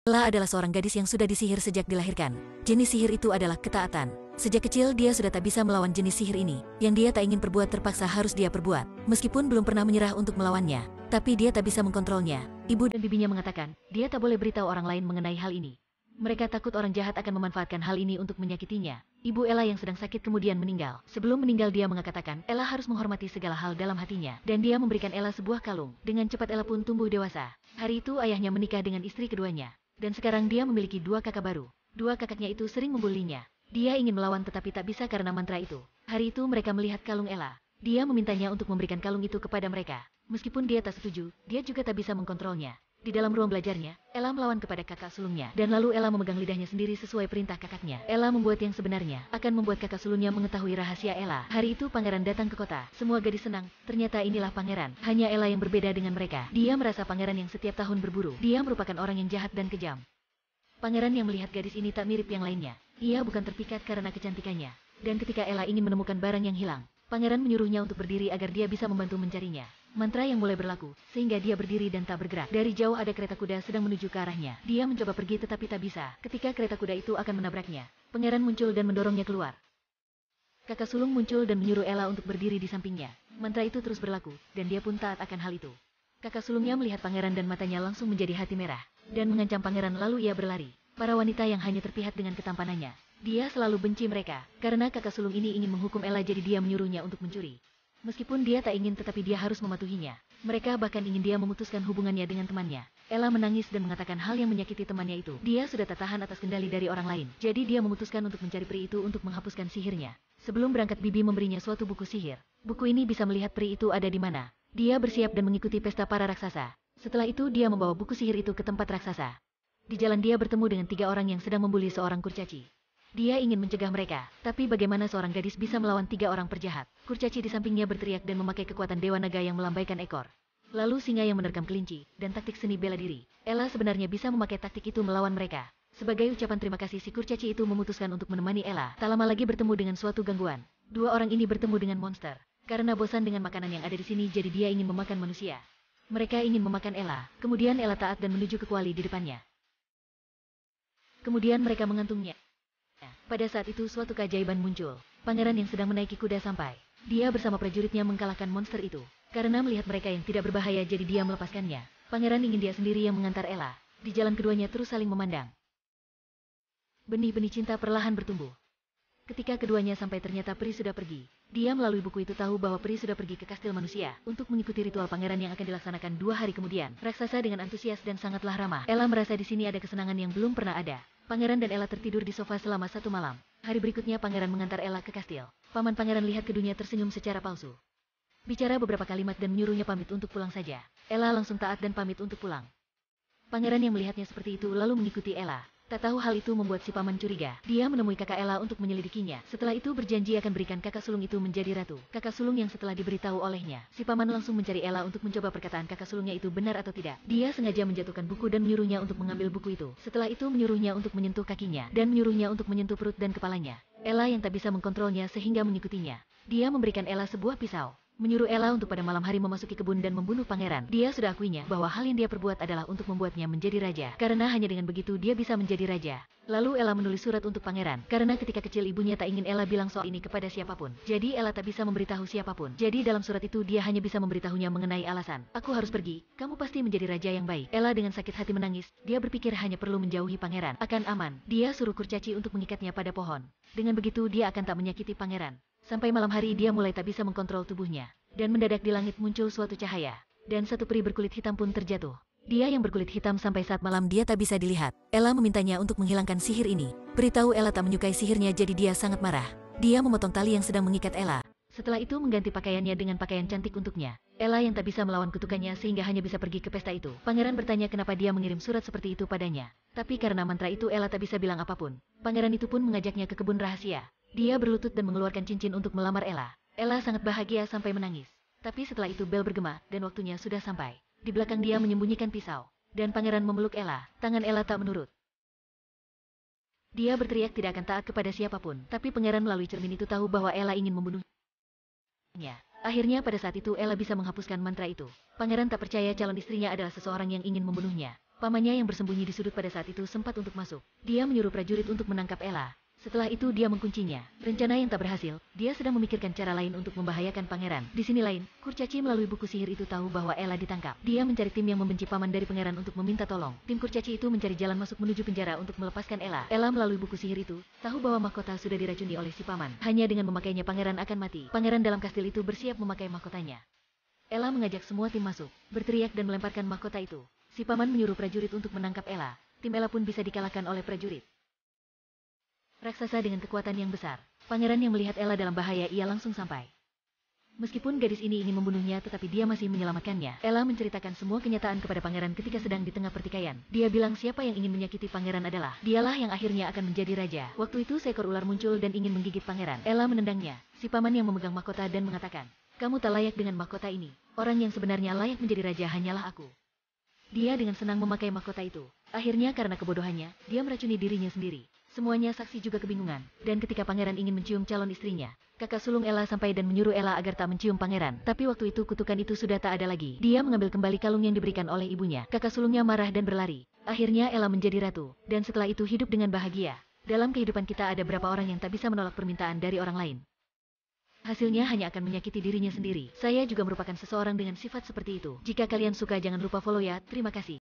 Ella adalah seorang gadis yang sudah disihir sejak dilahirkan. Jenis sihir itu adalah ketaatan. Sejak kecil dia sudah tak bisa melawan jenis sihir ini. Yang dia tak ingin perbuat terpaksa harus dia perbuat. Meskipun belum pernah menyerah untuk melawannya, tapi dia tak bisa mengkontrolnya. Ibu dan bibinya mengatakan, dia tak boleh beritahu orang lain mengenai hal ini. Mereka takut orang jahat akan memanfaatkan hal ini untuk menyakitinya. Ibu Ella yang sedang sakit kemudian meninggal. Sebelum meninggal dia mengatakan, Ella harus menghormati segala hal dalam hatinya. Dan dia memberikan Ella sebuah kalung. Dengan cepat Ella pun tumbuh dewasa. Hari itu ayahnya menikah dengan istri keduanya. Dan sekarang dia memiliki 2 kakak baru. 2 kakaknya itu sering membulinya. Dia ingin melawan tetapi tak bisa karena mantra itu. Hari itu mereka melihat kalung Ella. Dia memintanya untuk memberikan kalung itu kepada mereka. Meskipun dia tak setuju, dia juga tak bisa mengkontrolnya. Di dalam ruang belajarnya, Ella melawan kepada kakak sulungnya. Dan lalu Ella memegang lidahnya sendiri sesuai perintah kakaknya. Ella membuat yang sebenarnya, akan membuat kakak sulungnya mengetahui rahasia Ella. Hari itu pangeran datang ke kota. Semua gadis senang, ternyata inilah pangeran. Hanya Ella yang berbeda dengan mereka. Dia merasa pangeran yang setiap tahun berburu. Dia merupakan orang yang jahat dan kejam. Pangeran yang melihat gadis ini tak mirip yang lainnya. Ia bukan terpikat karena kecantikannya. Dan ketika Ella ingin menemukan barang yang hilang, pangeran menyuruhnya untuk berdiri agar dia bisa membantu mencarinya. Mantra yang mulai berlaku, sehingga dia berdiri dan tak bergerak. Dari jauh ada kereta kuda sedang menuju ke arahnya. Dia mencoba pergi tetapi tak bisa. Ketika kereta kuda itu akan menabraknya, pangeran muncul dan mendorongnya keluar. Kakak sulung muncul dan menyuruh Ella untuk berdiri di sampingnya. Mantra itu terus berlaku, dan dia pun taat akan hal itu. Kakak sulungnya melihat pangeran dan matanya langsung menjadi hati merah. Dan mengancam pangeran lalu ia berlari. Para wanita yang hanya terpihat dengan ketampanannya. Dia selalu benci mereka, karena kakak sulung ini ingin menghukum Ella jadi dia menyuruhnya untuk mencuri. Meskipun dia tak ingin tetapi dia harus mematuhinya. Mereka bahkan ingin dia memutuskan hubungannya dengan temannya. Ella menangis dan mengatakan hal yang menyakiti temannya itu. Dia sudah tak tahan atas kendali dari orang lain. Jadi dia memutuskan untuk mencari peri itu untuk menghapuskan sihirnya. Sebelum berangkat bibi memberinya suatu buku sihir. Buku ini bisa melihat peri itu ada di mana. Dia bersiap dan mengikuti pesta para raksasa. Setelah itu dia membawa buku sihir itu ke tempat raksasa. Di jalan dia bertemu dengan 3 orang yang sedang membuli seorang kurcaci. Dia ingin mencegah mereka, tapi bagaimana seorang gadis bisa melawan 3 orang penjahat? Kurcaci di sampingnya berteriak dan memakai kekuatan Dewa Naga yang melambaikan ekor. Lalu singa yang menerkam kelinci, dan taktik seni bela diri. Ella sebenarnya bisa memakai taktik itu melawan mereka. Sebagai ucapan terima kasih si kurcaci itu memutuskan untuk menemani Ella. Tak lama lagi bertemu dengan suatu gangguan. 2 orang ini bertemu dengan monster. Karena bosan dengan makanan yang ada di sini jadi dia ingin memakan manusia. Mereka ingin memakan Ella, kemudian Ella taat dan menuju ke kuali di depannya. Kemudian mereka mengantungnya. Pada saat itu suatu keajaiban muncul. Pangeran yang sedang menaiki kuda sampai. Dia bersama prajuritnya mengalahkan monster itu. Karena melihat mereka yang tidak berbahaya jadi dia melepaskannya. Pangeran ingin dia sendiri yang mengantar Ella. Di jalan keduanya terus saling memandang. Benih-benih cinta perlahan bertumbuh. Ketika keduanya sampai ternyata peri sudah pergi. Dia melalui buku itu tahu bahwa peri sudah pergi ke kastil manusia untuk mengikuti ritual pangeran yang akan dilaksanakan 2 hari kemudian. Raksasa dengan antusias dan sangatlah ramah. Ella merasa di sini ada kesenangan yang belum pernah ada. Pangeran dan Ella tertidur di sofa selama 1 malam. Hari berikutnya pangeran mengantar Ella ke kastil. Paman pangeran lihat keduanya tersenyum secara palsu. Bicara beberapa kalimat dan menyuruhnya pamit untuk pulang saja. Ella langsung taat dan pamit untuk pulang. Pangeran yang melihatnya seperti itu lalu mengikuti Ella. Tak tahu hal itu membuat si paman curiga. Dia menemui kakak Ella untuk menyelidikinya. Setelah itu berjanji akan berikan kakak sulung itu menjadi ratu. Kakak sulung yang setelah diberitahu olehnya, si paman langsung mencari Ella untuk mencoba perkataan kakak sulungnya itu benar atau tidak. Dia sengaja menjatuhkan buku dan menyuruhnya untuk mengambil buku itu. Setelah itu menyuruhnya untuk menyentuh kakinya dan menyuruhnya untuk menyentuh perut dan kepalanya. Ella yang tak bisa mengkontrolnya sehingga mengikutinya. Dia memberikan Ella sebuah pisau. Menyuruh Ella untuk pada malam hari memasuki kebun dan membunuh pangeran. Dia sudah akuinya bahwa hal yang dia perbuat adalah untuk membuatnya menjadi raja. Karena hanya dengan begitu dia bisa menjadi raja. Lalu Ella menulis surat untuk pangeran. Karena ketika kecil ibunya tak ingin Ella bilang soal ini kepada siapapun. Jadi Ella tak bisa memberitahu siapapun. Jadi dalam surat itu dia hanya bisa memberitahunya mengenai alasan. Aku harus pergi, kamu pasti menjadi raja yang baik. Ella dengan sakit hati menangis. Dia berpikir hanya perlu menjauhi pangeran. Akan aman. Dia suruh kurcaci untuk mengikatnya pada pohon. Dengan begitu dia akan tak menyakiti pangeran. Sampai malam hari dia mulai tak bisa mengkontrol tubuhnya. Dan mendadak di langit muncul suatu cahaya. Dan satu peri berkulit hitam pun terjatuh. Dia yang berkulit hitam sampai saat malam dia tak bisa dilihat. Ella memintanya untuk menghilangkan sihir ini. Beritahu Ella tak menyukai sihirnya jadi dia sangat marah. Dia memotong tali yang sedang mengikat Ella. Setelah itu mengganti pakaiannya dengan pakaian cantik untuknya. Ella yang tak bisa melawan kutukannya sehingga hanya bisa pergi ke pesta itu. Pangeran bertanya kenapa dia mengirim surat seperti itu padanya. Tapi karena mantra itu Ella tak bisa bilang apapun. Pangeran itu pun mengajaknya ke kebun rahasia. Dia berlutut dan mengeluarkan cincin untuk melamar Ella. Ella sangat bahagia sampai menangis. Tapi setelah itu bel bergema dan waktunya sudah sampai. Di belakang dia menyembunyikan pisau. Dan pangeran memeluk Ella. Tangan Ella tak menurut. Dia berteriak tidak akan taat kepada siapapun. Tapi pangeran melalui cermin itu tahu bahwa Ella ingin membunuhnya. Akhirnya pada saat itu Ella bisa menghapuskan mantra itu. Pangeran tak percaya calon istrinya adalah seseorang yang ingin membunuhnya. Pamannya yang bersembunyi di sudut pada saat itu sempat untuk masuk. Dia menyuruh prajurit untuk menangkap Ella. Setelah itu dia mengkuncinya. Rencana yang tak berhasil, dia sedang memikirkan cara lain untuk membahayakan pangeran. Di sini lain, Kurcaci melalui buku sihir itu tahu bahwa Ella ditangkap. Dia mencari tim yang membenci paman dari pangeran untuk meminta tolong. Tim Kurcaci itu mencari jalan masuk menuju penjara untuk melepaskan Ella. Ella melalui buku sihir itu, tahu bahwa mahkota sudah diracuni oleh si paman. Hanya dengan memakainya pangeran akan mati. Pangeran dalam kastil itu bersiap memakai mahkotanya. Ella mengajak semua tim masuk, berteriak dan melemparkan mahkota itu. Si paman menyuruh prajurit untuk menangkap Ella. Tim Ella pun bisa dikalahkan oleh prajurit raksasa dengan kekuatan yang besar. Pangeran yang melihat Ella dalam bahaya ia langsung sampai. Meskipun gadis ini ingin membunuhnya tetapi dia masih menyelamatkannya. Ella menceritakan semua kenyataan kepada pangeran ketika sedang di tengah pertikaian. Dia bilang siapa yang ingin menyakiti pangeran adalah dialah yang akhirnya akan menjadi raja. Waktu itu seekor ular muncul dan ingin menggigit pangeran. Ella menendangnya. Si paman yang memegang mahkota dan mengatakan, "Kamu tak layak dengan mahkota ini. Orang yang sebenarnya layak menjadi raja hanyalah aku." Dia dengan senang memakai mahkota itu. Akhirnya karena kebodohannya, dia meracuni dirinya sendiri. Semuanya saksi juga kebingungan, dan ketika pangeran ingin mencium calon istrinya, kakak sulung Ella sampai dan menyuruh Ella agar tak mencium pangeran. Tapi waktu itu kutukan itu sudah tak ada lagi. Dia mengambil kembali kalung yang diberikan oleh ibunya. Kakak sulungnya marah dan berlari. Akhirnya Ella menjadi ratu, dan setelah itu hidup dengan bahagia. Dalam kehidupan kita ada berapa orang yang tak bisa menolak permintaan dari orang lain. Hasilnya hanya akan menyakiti dirinya sendiri. Saya juga merupakan seseorang dengan sifat seperti itu. Jika kalian suka jangan lupa follow ya, terima kasih.